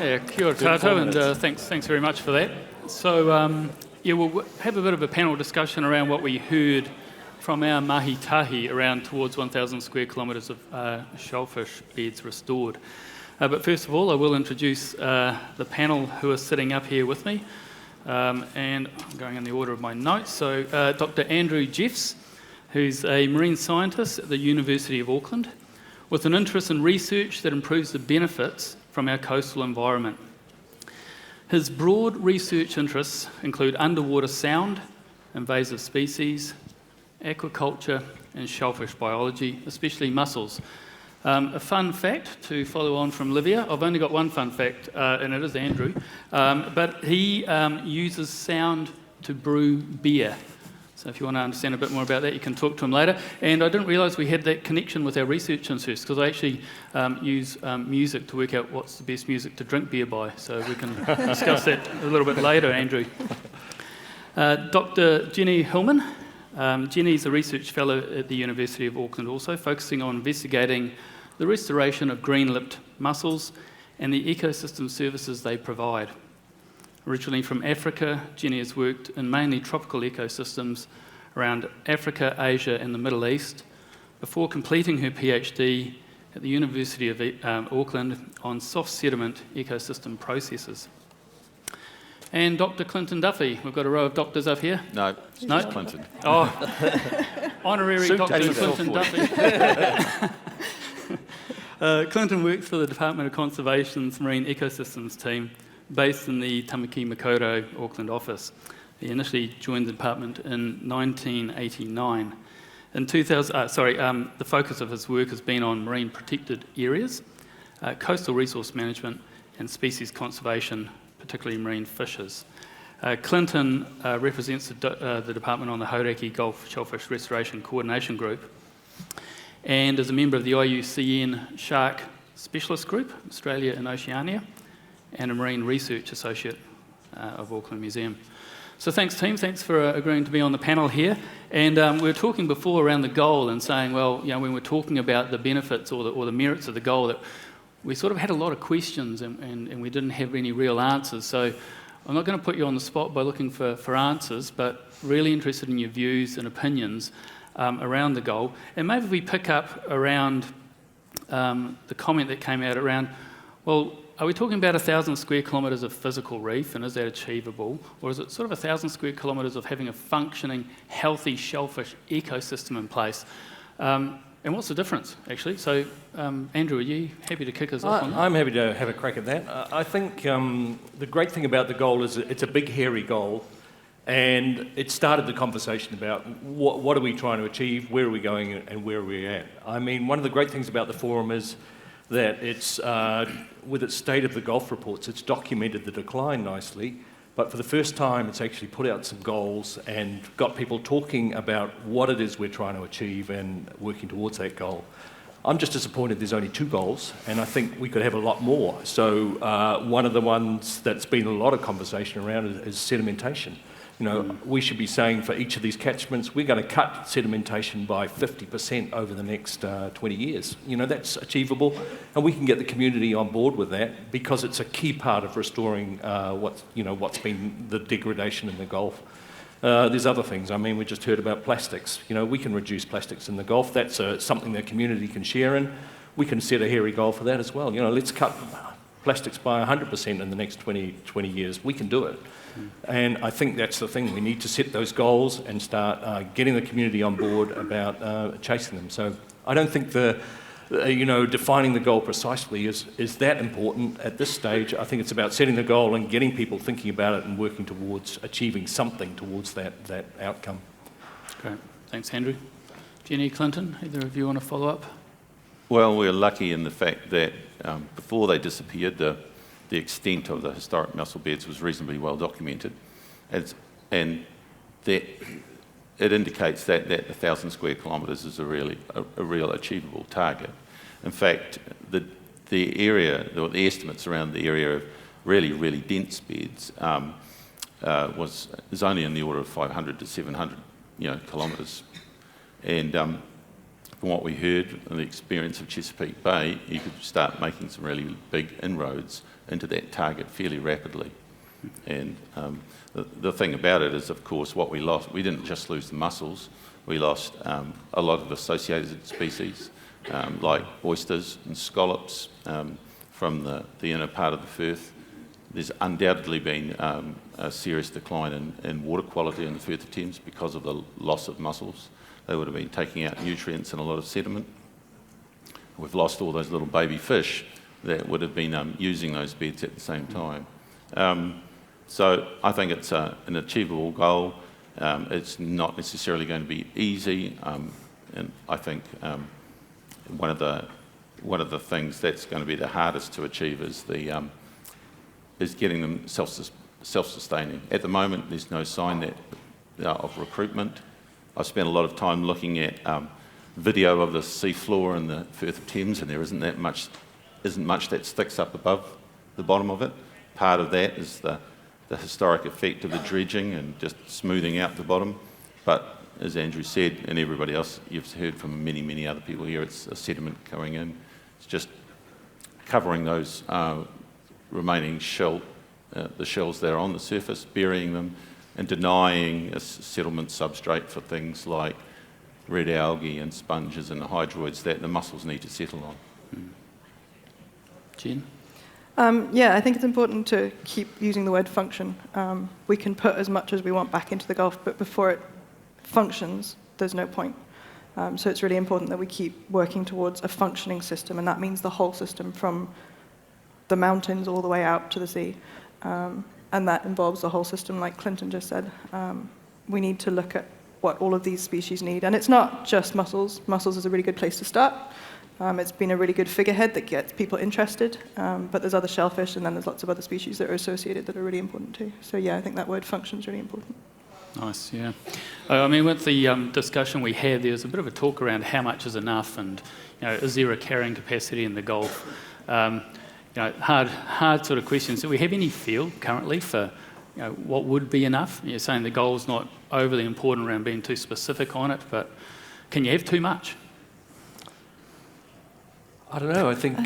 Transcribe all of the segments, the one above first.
Yeah, kia ora tātou, and thanks very much for that. So, we'll have a bit of a panel discussion around what we heard from our Mahi tahi around towards 1,000 square kilometres of shellfish beds restored. But first of all, I will introduce the panel who are sitting up here with me. And I'm going in the order of my notes. So, Dr. Andrew Jeffs, who's a marine scientist at the University of Auckland, with an interest in research that improves the benefits from our coastal environment. His broad research interests include underwater sound, invasive species, aquaculture, and shellfish biology, especially mussels. A fun fact to follow on from Livia, I've only got one fun fact, and it is Andrew, but he uses sound to brew beer. So if you want to understand a bit more about that, you can talk to him later. And I didn't realise we had that connection with our research interests, because I actually use music to work out what's the best music to drink beer by. So we can discuss that a little bit later, Andrew. Dr. Jenny Hillman. Jenny's a research fellow at the University of Auckland also, focusing on investigating the restoration of green-lipped mussels and the ecosystem services they provide. Originally from Africa, Jenny has worked in mainly tropical ecosystems around Africa, Asia and the Middle East before completing her PhD at the University of Auckland on soft sediment ecosystem processes. And Dr. Clinton Duffy. We've got a row of doctors up here. No, just Clinton. Oh, honorary Dr. Clinton Duffy. Clinton works for the Department of Conservation's Marine Ecosystems team, based in the Tamaki Makaurau, Auckland office. He initially joined the department in 1989. In 2000, the focus of his work has been on marine protected areas, coastal resource management, and species conservation, particularly marine fishes. Clinton represents the department on the Hauraki Gulf Shellfish Restoration Coordination Group and is a member of the IUCN Shark Specialist Group, Australia and Oceania, and a Marine Research Associate of Auckland Museum. So thanks team, thanks for agreeing to be on the panel here. And we were talking before around the goal and saying, well, when we're talking about the benefits or the merits of the goal, that we sort of had a lot of questions and we didn't have any real answers. So I'm not going to put you on the spot by looking for answers, but really interested in your views and opinions around the goal. And maybe we pick up around the comment that came out around, well, are we talking about 1,000 square kilometres of physical reef, and is that achievable? Or is it sort of 1,000 square kilometres of having a functioning, healthy shellfish ecosystem in place? And what's the difference, actually? So, Andrew, are you happy to kick us off on that? I'm happy to have a crack at that. I think the great thing about the goal is it's a big, hairy goal, and it started the conversation about what are we trying to achieve, where are we going, and where are we at. I mean, one of the great things about the forum is that it's, with its State of the Gulf reports, it's documented the decline nicely, but for the first time it's actually put out some goals and got people talking about what it is we're trying to achieve and working towards that goal. I'm just disappointed there's only 2 goals, and I think we could have a lot more. So one of the ones that's been a lot of conversation around is sedimentation. You know, we should be saying for each of these catchments, we're going to cut sedimentation by 50% over the next 20 years. You know, that's achievable, and we can get the community on board with that because it's a key part of restoring what's been the degradation in the Gulf. There's other things. I mean, we just heard about plastics. You know, we can reduce plastics in the Gulf. That's something the community can share in. We can set a hairy goal for that as well. You know, let's cut plastics by 100% in the next 20 years. We can do it. And I think that's the thing. We need to set those goals and start getting the community on board about chasing them. So I don't think defining the goal precisely is that important at this stage. I think it's about setting the goal and getting people thinking about it and working towards achieving something towards that outcome. Great. Thanks, Andrew. Jenny, Clinton, either of you want to follow up? Well, we're lucky in the fact that before they disappeared, the extent of the historic mussel beds was reasonably well documented, and that it indicates that 1,000 square kilometres is a real achievable target. In fact, the area, or the estimates around the area of really dense beds is only in the order of 500 to 700 kilometres, and from what we heard and the experience of Chesapeake Bay, you could start making some really big inroads into that target fairly rapidly. And the thing about it is, of course, what we lost, we didn't just lose the mussels, we lost a lot of associated species, like oysters and scallops from the inner part of the Firth. There's undoubtedly been a serious decline in water quality in the Firth of Thames because of the loss of mussels. They would have been taking out nutrients and a lot of sediment. We've lost all those little baby fish that would have been using those beds at the same time. So I think it's an achievable goal. It's not necessarily going to be easy, and I think one of the things that's going to be the hardest to achieve is getting them self-sustaining. At the moment, there's no sign of recruitment. I've spent a lot of time looking at video of the seafloor in the Firth of Thames, and there isn't much that sticks up above the bottom of it. Part of that is the historic effect of the dredging and just smoothing out the bottom. But as Andrew said, and everybody else, you've heard from many, many other people here, it's a sediment going in. It's just covering those remaining the shells that are on the surface, burying them, and denying a settlement substrate for things like red algae and sponges and hydroids that the mussels need to settle on. Jen? Yeah, I think it's important to keep using the word function. We can put as much as we want back into the Gulf, but before it functions, there's no point. So it's really important that we keep working towards a functioning system, and that means the whole system from the mountains all the way out to the sea. And that involves the whole system, like Clinton just said. We need to look at what all of these species need. And it's not just mussels. Mussels is a really good place to start. It's been a really good figurehead that gets people interested. But there's other shellfish, and then there's lots of other species that are associated that are really important too. So yeah, I think that word function is really important. Nice, yeah. I mean, with the discussion we had, there was a bit of a talk around how much is enough, and is there a carrying capacity in the Gulf? Hard sort of questions. Do we have any feel currently for what would be enough? You're saying the goal's not overly important around being too specific on it, but can you have too much? I don't know. I think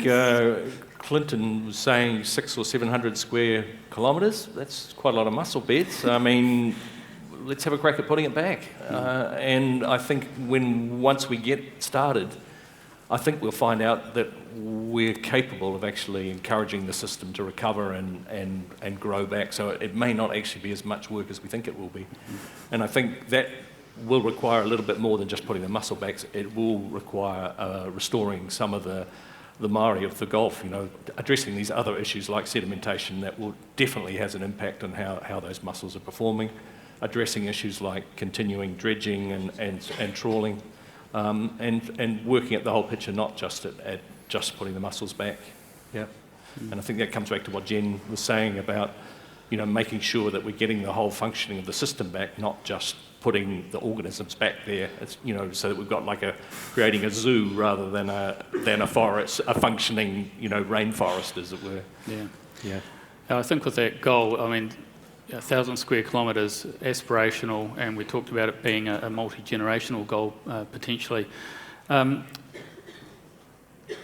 Clinton was saying 600 or 700 square kilometres. That's quite a lot of mussel beds. I mean, let's have a crack at putting it back. And I think once we get started, I think we'll find out that we're capable of actually encouraging the system to recover and grow back. So it may not actually be as much work as we think it will be. And I think that will require a little bit more than just putting the mussel back. It will require restoring some of the Mahi of the Gulf, addressing these other issues like sedimentation that will definitely has an impact on how those mussels are performing, addressing issues like continuing dredging and trawling. And working at the whole picture, not just at just putting the mussels back. Yeah. And I think that comes back to what Jen was saying about, making sure that we're getting the whole functioning of the system back, not just putting the organisms back there. It's, so that we've got creating a zoo rather than a forest, a functioning, rainforest, as it were. Yeah. Yeah. I think with that goal, 1,000 square kilometres aspirational, and we talked about it being a multi-generational goal potentially.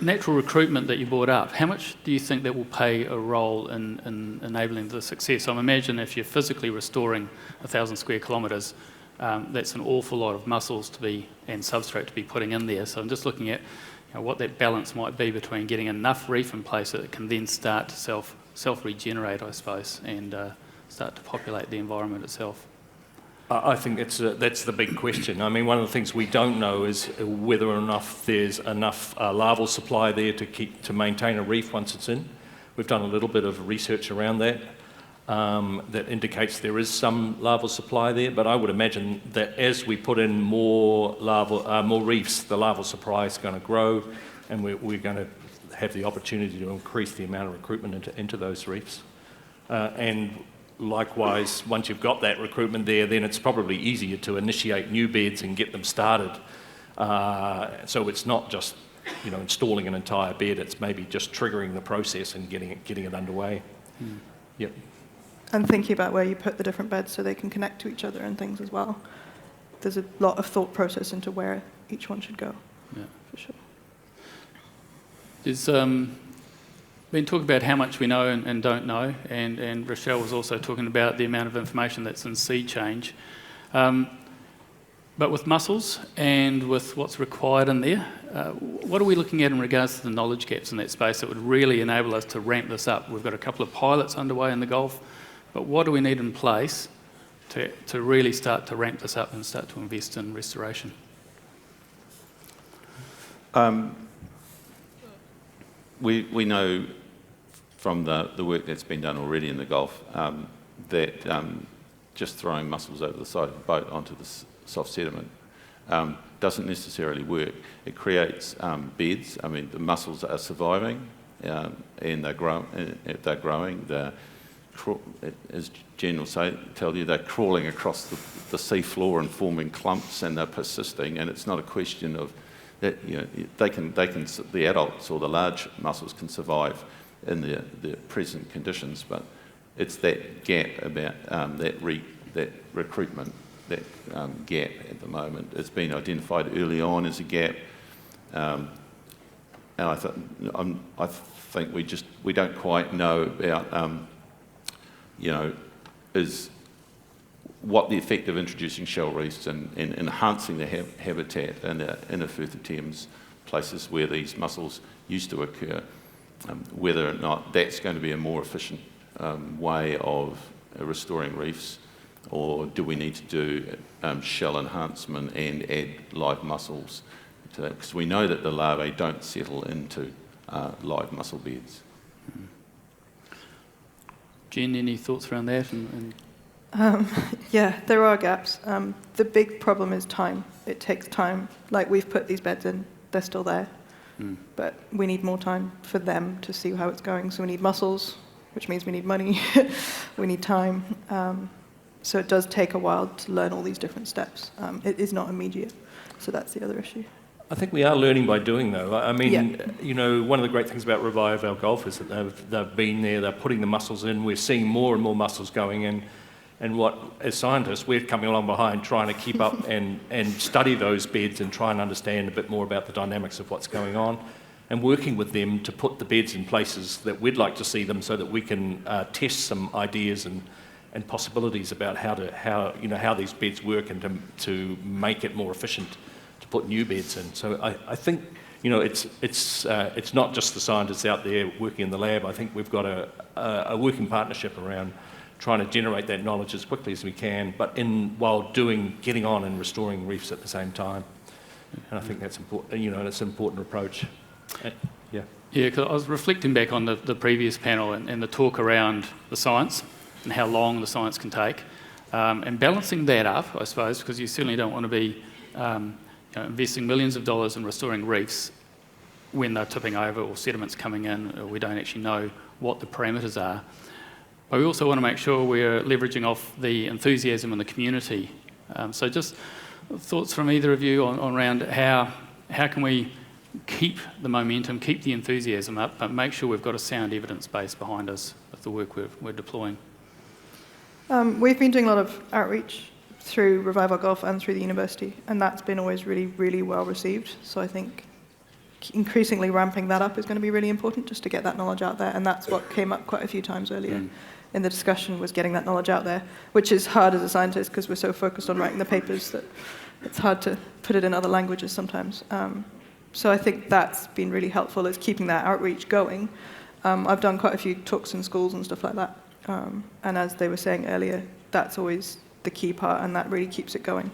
Natural recruitment that you brought up, how much do you think that will play a role in enabling the success? I imagine if you're physically restoring 1,000 square kilometres, that's an awful lot of mussels and substrate to be putting in there. So I'm just looking at what that balance might be between getting enough reef in place that it can then start to self-regenerate, I suppose, and start to populate the environment itself. I think that's the big question. I mean, one of the things we don't know is whether or not there's enough larval supply there to maintain a reef once it's in. We've done a little bit of research around that that indicates there is some larval supply there, but I would imagine that as we put in more reefs, the larval supply is going to grow, and we're going to have the opportunity to increase the amount of recruitment into those reefs. And likewise, once you've got that recruitment there, then it's probably easier to initiate new beds and get them started. So it's not just installing an entire bed, it's maybe just triggering the process and getting it underway. Yep. And thinking about where you put the different beds so they can connect to each other and things as well. There's a lot of thought process into where each one should go. Yeah. for sure. There's been talk about how much we know and don't know, and Rochelle was also talking about the amount of information that's in sea change. But with mussels and with what's required in there, what are we looking at in regards to the knowledge gaps in that space that would really enable us to ramp this up? We've got a couple of pilots underway in the Gulf, but what do we need in place to really start to ramp this up and start to invest in restoration? We know from the work that's been done already in the Gulf that just throwing mussels over the side of a boat onto the soft sediment doesn't necessarily work. It creates beds. I mean, the mussels are surviving and they're growing. As Jen will tell you, they're crawling across the sea floor and forming clumps, and they're persisting. And it's not a question of that. You know, the adults or the large mussels can survive in the present conditions, but it's that gap about that recruitment, that gap at the moment. It's been identified early on as a gap, and I think we don't quite know about is what the effect of introducing shell reefs and enhancing the habitat in the inner Firth of Thames, places where these mussels used to occur, whether or not that's going to be a more efficient way of restoring reefs, or do we need to do shell enhancement and add live mussels to that? Because we know that the larvae don't settle into live mussel beds. Jen, any thoughts around that? Yeah, there are gaps. The big problem is time. It takes time. Like, we've put these beds in, they're still there. But we need more time for them to see how it's going. So we need mussels, which means we need money. We need time. So it does take a while to learn all these different steps. It is not immediate. So that's the other issue. I think we are learning by doing, though. I mean, one of the great things about Revive Our Gulf is that they've been there, they're putting the mussels in, we're seeing more and more mussels going in, and what, as scientists, we're coming along behind trying to keep up and study those beds and try and understand a bit more about the dynamics of what's going on, and working with them to put the beds in places that we'd like to see them so that we can test some ideas and possibilities about how these beds work and to make it more efficient to put new beds in. So I think it's not just the scientists out there working in the lab. I think we've got a working partnership around trying to generate that knowledge as quickly as we can, but while getting on and restoring reefs at the same time. And I think that's important. It's an important approach. Yeah. Yeah, because I was reflecting back on the previous panel and the talk around the science and how long the science can take, and balancing that up, I suppose, because you certainly don't want to be investing millions of dollars in restoring reefs when they're tipping over or sediments coming in, or we don't actually know what the parameters are. But we also want to make sure we're leveraging off the enthusiasm in the community. So just thoughts from either of you on around how can we keep the momentum, keep the enthusiasm up, but make sure we've got a sound evidence base behind us with the work we're deploying. We've been doing a lot of outreach through Revive Our Gulf and through the university, and that's been always really, really well received. So I think increasingly ramping that up is going to be really important, just to get that knowledge out there, and that's what came up quite a few times earlier in the discussion, was getting that knowledge out there, which is hard as a scientist because we're so focused on writing the papers that it's hard to put it in other languages sometimes. So I think that's been really helpful, is keeping that outreach going. I've done quite a few talks in schools and stuff like that, and as they were saying earlier, that's always the key part, and that really keeps it going.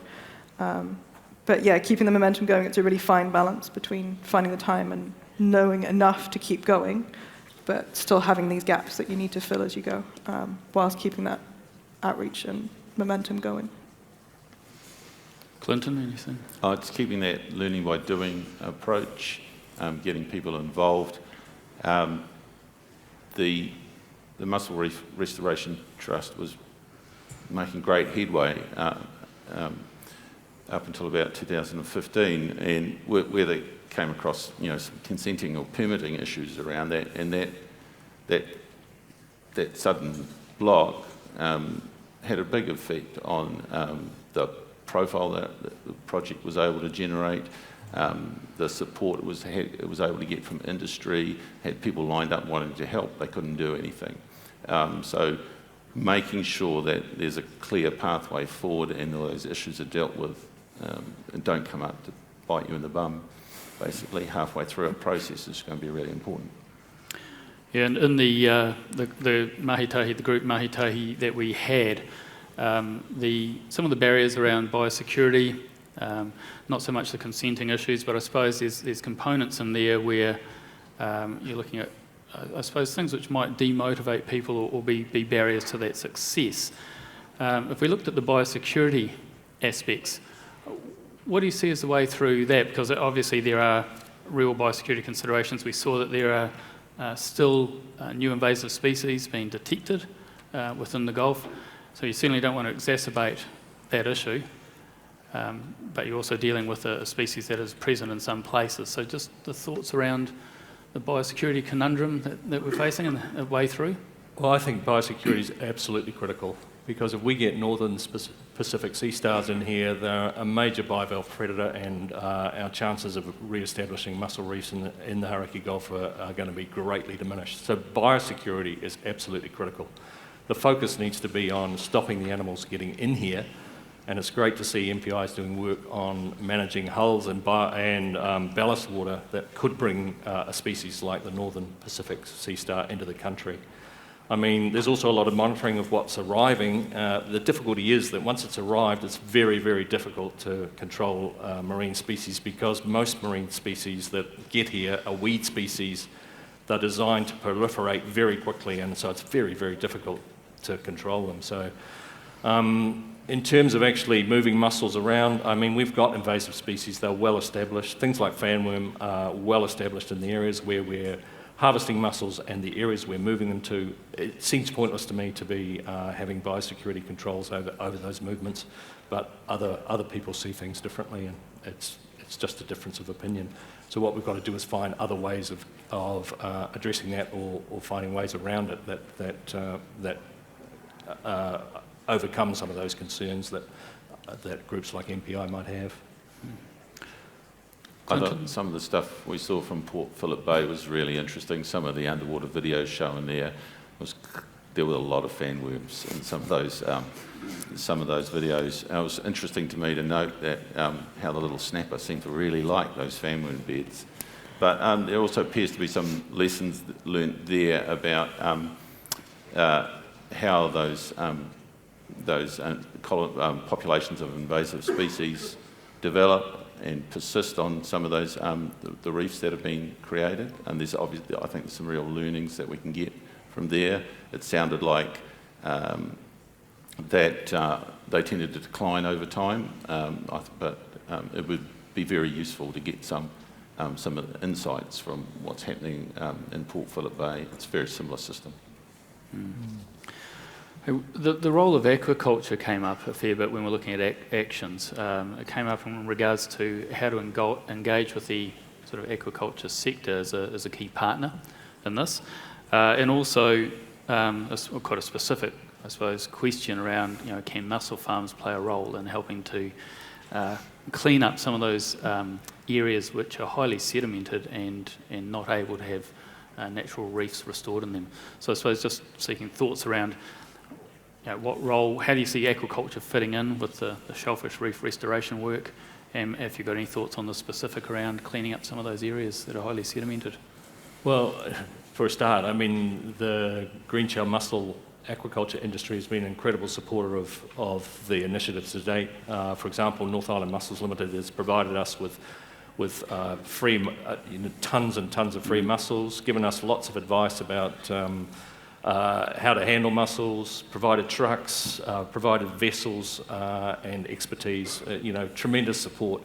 But yeah, keeping the momentum going, it's a really fine balance between finding the time and knowing enough to keep going, but still having these gaps that you need to fill as you go, whilst keeping that outreach and momentum going. Clinton, anything? It's keeping that learning by doing approach, getting people involved. The Mussel Reef Restoration Trust was making great headway up until about 2015, and where they came across some consenting or permitting issues around that, and that sudden block had a big effect on the profile that the project was able to generate, the support it was able to get from industry, had people lined up wanting to help, they couldn't do anything. So making sure that there's a clear pathway forward and all those issues are dealt with and don't come up to bite you in the bum, basically, halfway through a process is going to be really important. Yeah, and in the Mahi Tahi, the group Mahi Tahi that we had, some of the barriers around biosecurity, not so much the consenting issues, but I suppose there's components in there where you're looking at, I suppose, things which might demotivate people or be barriers to that success. If we looked at the biosecurity aspects, what do you see as the way through that? Because obviously there are real biosecurity considerations. We saw that there are still new invasive species being detected within the Gulf, so you certainly don't want to exacerbate that issue. But you're also dealing with a species that is present in some places. So just the thoughts around the biosecurity conundrum that we're facing and the way through? Well, I think biosecurity is absolutely critical, because if we get northern Pacific sea stars in here, they're a major bivalve predator, and our chances of re-establishing mussel reefs in the Hauraki Gulf are going to be greatly diminished. So biosecurity is absolutely critical. The focus needs to be on stopping the animals getting in here, and it's great to see MPIs doing work on managing hulls and ballast water that could bring a species like the northern Pacific sea star into the country. I mean, there's also a lot of monitoring of what's arriving. The difficulty is that once it's arrived, it's very, very difficult to control marine species, because most marine species that get here are weed species. They're designed to proliferate very quickly, and so it's very, very difficult to control them. So in terms of actually moving mussels around, I mean, we've got invasive species. They're well established. Things like fanworm are well established in the areas where we're harvesting mussels and the areas we're moving them to. It seems pointless to me to be having biosecurity controls over those movements, but other people see things differently, and it's just a difference of opinion. So what we've got to do is find other ways of addressing that, or finding ways around it that overcome some of those concerns that groups like MPI might have. I thought some of the stuff we saw from Port Phillip Bay was really interesting. Some of the underwater videos shown there were a lot of fanworms in some of those videos. And it was interesting to me to note that how the little snapper seemed to really like those fanworm beds. But there also appears to be some lessons learnt there about how those populations of invasive species develop and persist on some of those the reefs that have been created. And there's obviously, I think, there's some real learnings that we can get from there. It sounded like that they tended to decline over time, but it would be very useful to get some insights from what's happening in Port Phillip Bay. It's a very similar system. The role of aquaculture came up a fair bit when we're looking at actions. It came up in regards to how to engage with the sort of aquaculture sector as a key partner in this, and also quite a specific, I suppose, question around, can mussel farms play a role in helping to clean up some of those areas which are highly sedimented and not able to have natural reefs restored in them. So I suppose just seeking thoughts around what role, how do you see aquaculture fitting in with the shellfish reef restoration work, and if you've got any thoughts on the specific around cleaning up some of those areas that are highly sedimented? Well, for a start, I mean, the green shell mussel aquaculture industry has been an incredible supporter of the initiatives to date. For example, North Island Mussels Limited has provided us with free, tons and tons of free mussels, given us lots of advice about how to handle mussels, provided trucks, provided vessels and expertise, tremendous support.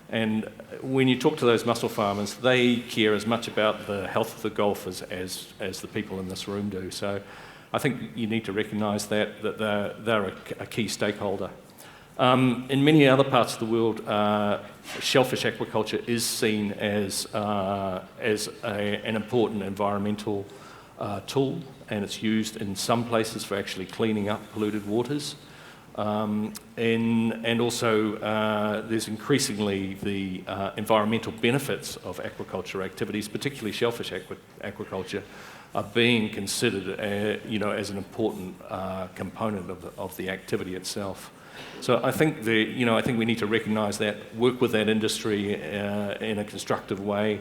And when you talk to those mussel farmers, they care as much about the health of the Gulf as the people in this room do. So I think you need to recognise that they're a key stakeholder. In many other parts of the world, shellfish aquaculture is seen as an important environmental tool, and it's used in some places for actually cleaning up polluted waters. And also, there's increasingly the environmental benefits of aquaculture activities, particularly shellfish aquaculture, are being considered, as an important component of the activity itself. So I think I think we need to recognise that, work with that industry in a constructive way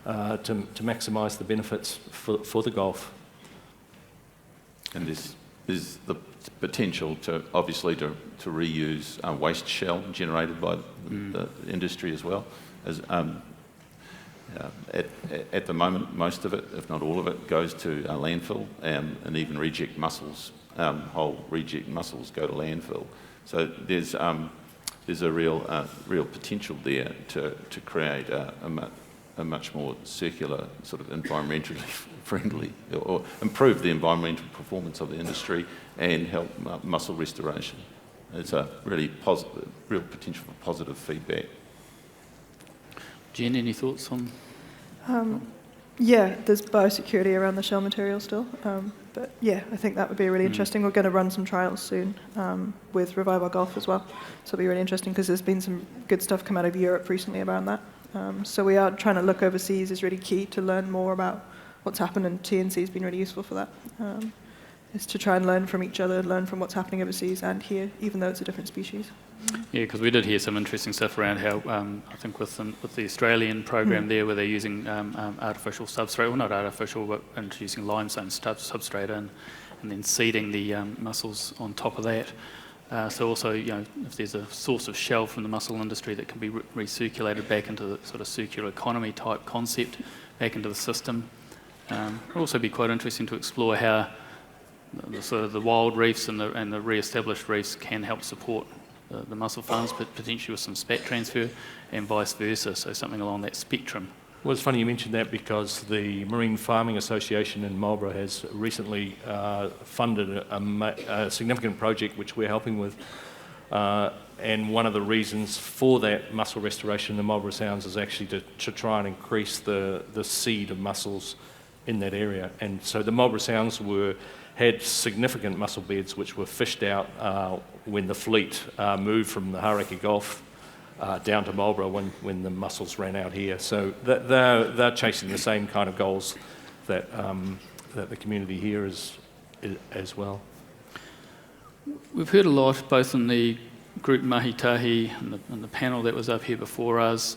to maximise the benefits for the Gulf. And there's the potential to obviously to reuse waste shell generated by the industry as well. As at the moment, most of it, if not all of it, goes to landfill, and even reject mussels. Whole reject mussels go to landfill. So there's a real potential there to create a much more circular, sort of environmentally friendly, or improve the environmental performance of the industry and help mussel restoration. It's a really real potential for positive feedback. Jen, any thoughts on? Yeah, there's biosecurity around the shell material still, but yeah, I think that would be really interesting. We're going to run some trials soon with Revive Our Gulf as well, so it'll be really interesting because there's been some good stuff come out of Europe recently around that. So we are trying to look overseas is really key to learn more about what's happened, and TNC has been really useful for that. Is to try and learn from each other, learn from what's happening overseas and here, even though it's a different species. Yeah, because we did hear some interesting stuff around how, I think with the Australian program there, where they're using artificial substrate, well not artificial, but introducing limestone substrate in, and then seeding the mussels on top of that. So also, if there's a source of shell from the mussel industry that can be recirculated back into the sort of circular economy type concept, back into the system. It'll also be quite interesting to explore how the sort of the wild reefs and the re-established reefs can help support the mussel farms, but potentially with some spat transfer and vice versa, so something along that spectrum. Well, it's funny you mentioned that because the Marine Farming Association in Marlborough has recently funded a significant project which we're helping with, and one of the reasons for that mussel restoration in the Marlborough Sounds is actually to try and increase the seed of mussels in that area. And so the Marlborough Sounds had significant mussel beds which were fished out when the fleet moved from the Hauraki Gulf down to Marlborough when the mussels ran out here. So they're chasing the same kind of goals that the community here is as well. We've heard a lot, both in the group Mahi, tahi and the panel that was up here before us,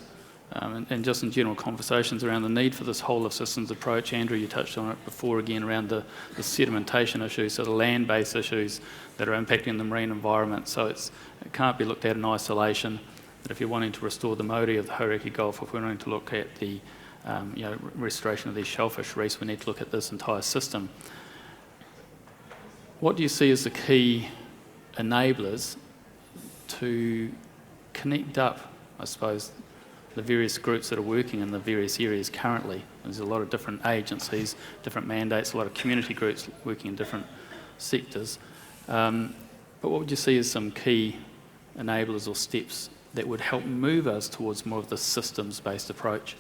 and just in general conversations around the need for this whole of systems approach. Andrew, you touched on it before again around the sedimentation issues, so the land-based issues that are impacting the marine environment. So it can't be looked at in isolation. That if you're wanting to restore the Māori of the Hauraki Gulf, if we're wanting to look at the restoration of these shellfish reefs, we need to look at this entire system. What do you see as the key enablers to connect up, I suppose, the various groups that are working in the various areas currently? There's a lot of different agencies, different mandates, a lot of community groups working in different sectors. But what would you see as some key enablers or steps that would help move us towards more of the systems-based approach?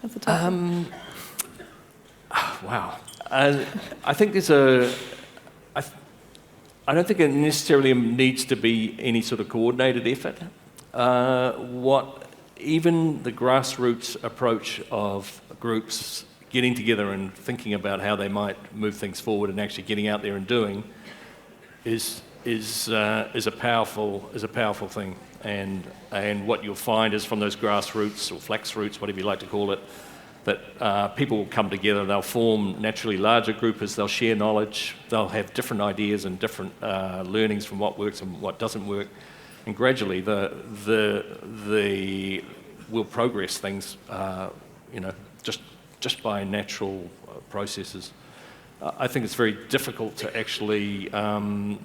That's a tough one. Wow. I think I don't think it necessarily needs to be any sort of coordinated effort. Even the grassroots approach of groups getting together and thinking about how they might move things forward and actually getting out there and doing is a powerful thing. And what you'll find is from those grassroots or flax roots, whatever you like to call it, that people will come together, they'll form naturally larger groups, they'll share knowledge, they'll have different ideas and different learnings from what works and what doesn't work, and gradually we'll progress things, just by natural processes. I think it's very difficult to actually come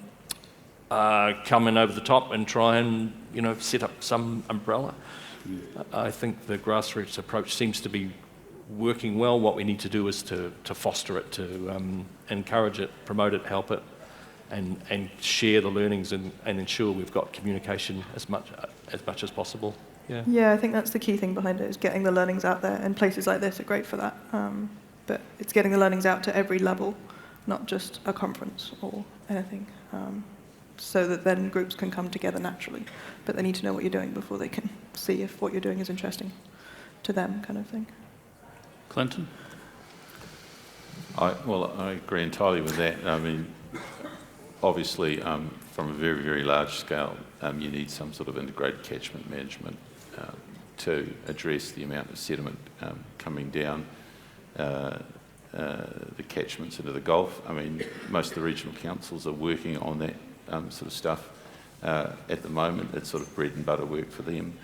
in over the top and try and set up some umbrella. I think the grassroots approach seems to be working well. What we need to do is to foster it, to encourage it, promote it, help it, and share the learnings and ensure we've got communication as much as possible. Yeah, I think that's the key thing behind it, is getting the learnings out there, and places like this are great for that. But it's getting the learnings out to every level not just a conference or anything, so that then groups can come together naturally. But they need to know what you're doing before they can see if what you're doing is interesting to them, kind of thing. Clinton? I agree entirely with that. I mean, obviously, from a very, very large scale, you need some sort of integrated catchment management to address the amount of sediment coming down the catchments into the Gulf. I mean, most of the regional councils are working on that sort of stuff at the moment. It's sort of bread and butter work for them.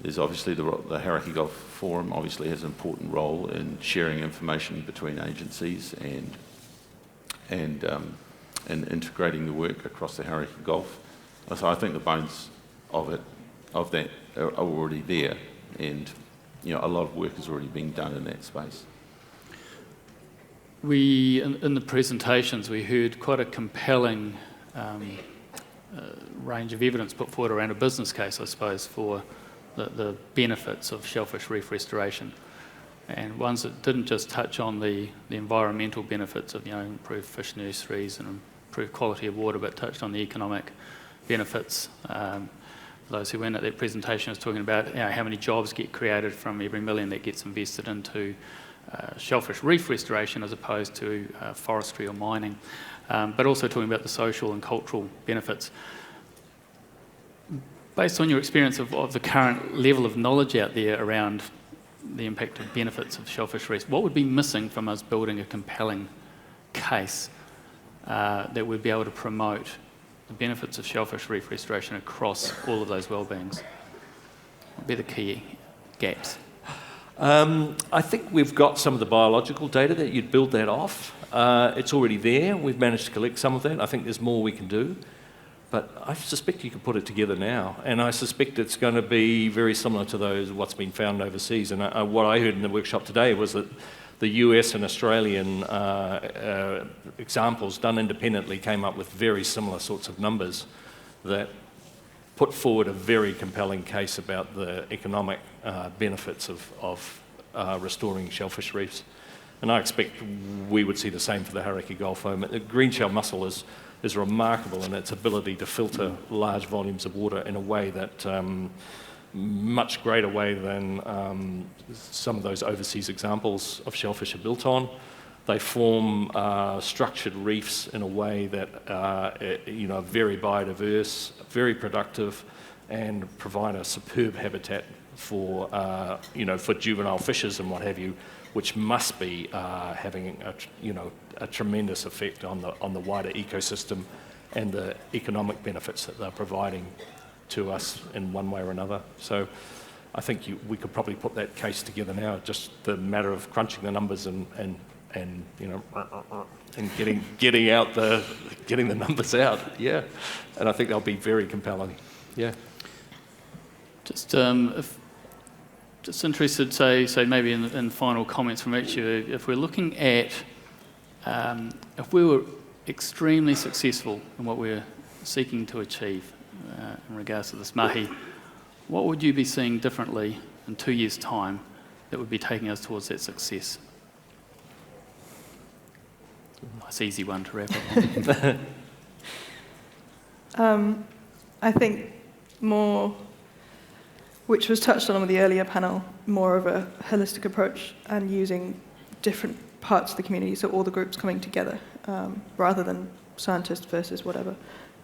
There's obviously the Hauraki Gulf Forum obviously has an important role in sharing information between agencies and integrating the work across the Hauraki Gulf. So I think the bones of that are already there, and a lot of work is already being done in that space. In the presentations, we heard quite a compelling range of evidence put forward around a business case, I suppose, for the benefits of shellfish reef restoration, and ones that didn't just touch on the environmental benefits of improved fish nurseries and improved quality of water, but touched on the economic benefits. Those who went at that presentation was talking about how many jobs get created from every million that gets invested into shellfish reef restoration as opposed to forestry or mining, but also talking about the social and cultural benefits. Based on your experience of the current level of knowledge out there around the impact of benefits of shellfish reefs, what would be missing from us building a compelling case that would be able to promote the benefits of shellfish reef restoration across all of those well-beings? What would be the key gaps? I think we've got some of the biological data that you'd build that off. It's already there. We've managed to collect some of that. I think there's more we can do. But I suspect you can put it together now, and I suspect it's going to be very similar to what's been found overseas. And what I heard in the workshop today was that the US and Australian examples done independently came up with very similar sorts of numbers that put forward a very compelling case about the economic benefits of restoring shellfish reefs. And I expect we would see the same for the Hauraki Gulf. The green shell mussel is remarkable in its ability to filter large volumes of water in a way that much greater way than some of those overseas examples of shellfish are built on. They form structured reefs in a way that are very biodiverse, very productive, and provide a superb habitat for for juvenile fishes and what have you, which must be having a tremendous effect on the wider ecosystem and the economic benefits that they're providing to us in one way or another. So I think we could probably put that case together now, just the matter of crunching the numbers and getting the numbers out. Yeah, and I think they'll be very compelling. Yeah. Just interested, say maybe in final comments from each of you, if we're looking at, if we were extremely successful in what we're seeking to achieve in regards to this mahi, what would you be seeing differently in 2 years' time that would be taking us towards that success? Nice easy one to wrap up on. I think more, which was touched on with the earlier panel, more of a holistic approach and using different parts of the community, so all the groups coming together, rather than scientists versus whatever,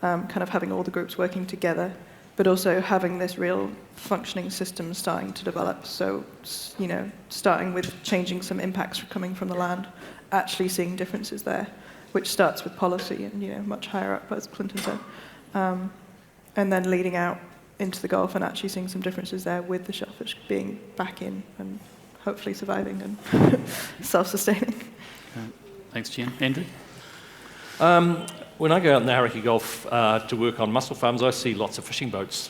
kind of having all the groups working together, but also having this real functioning system starting to develop. So, starting with changing some impacts coming from the land, actually seeing differences there, which starts with policy and, much higher up, as Clinton said, and then leading out into the Gulf and actually seeing some differences there with the shellfish being back in and hopefully surviving and self-sustaining. Okay. Thanks, Jen. Andrew? When I go out in the Hauraki Gulf to work on mussel farms, I see lots of fishing boats,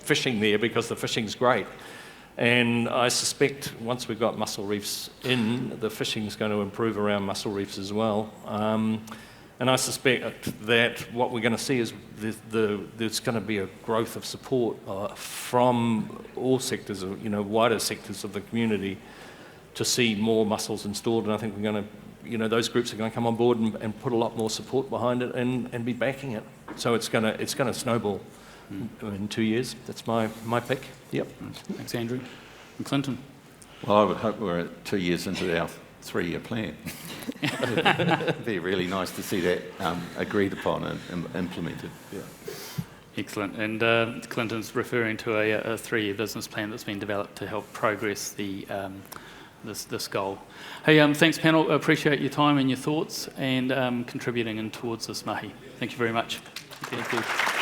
fishing there because the fishing's great. And I suspect once we've got mussel reefs in, the fishing's going to improve around mussel reefs as well. And I suspect that what we're going to see is there's going to be a growth of support from all sectors, wider sectors of the community to see more mussels installed, and I think we're going to, those groups are going to come on board and put a lot more support behind it and be backing it. So it's going to snowball in 2 years. That's my pick. Yep. Thanks, Andrew. And Clinton? Well, I would hope we're 2 years into our 3-year plan. It'd be really nice to see that agreed upon and implemented. Yeah. Excellent. And Clinton's referring to a 3-year business plan that's been developed to help progress this goal. Hey, thanks, panel. I appreciate your time and your thoughts and contributing in towards this mahi. Thank you very much. Thank you.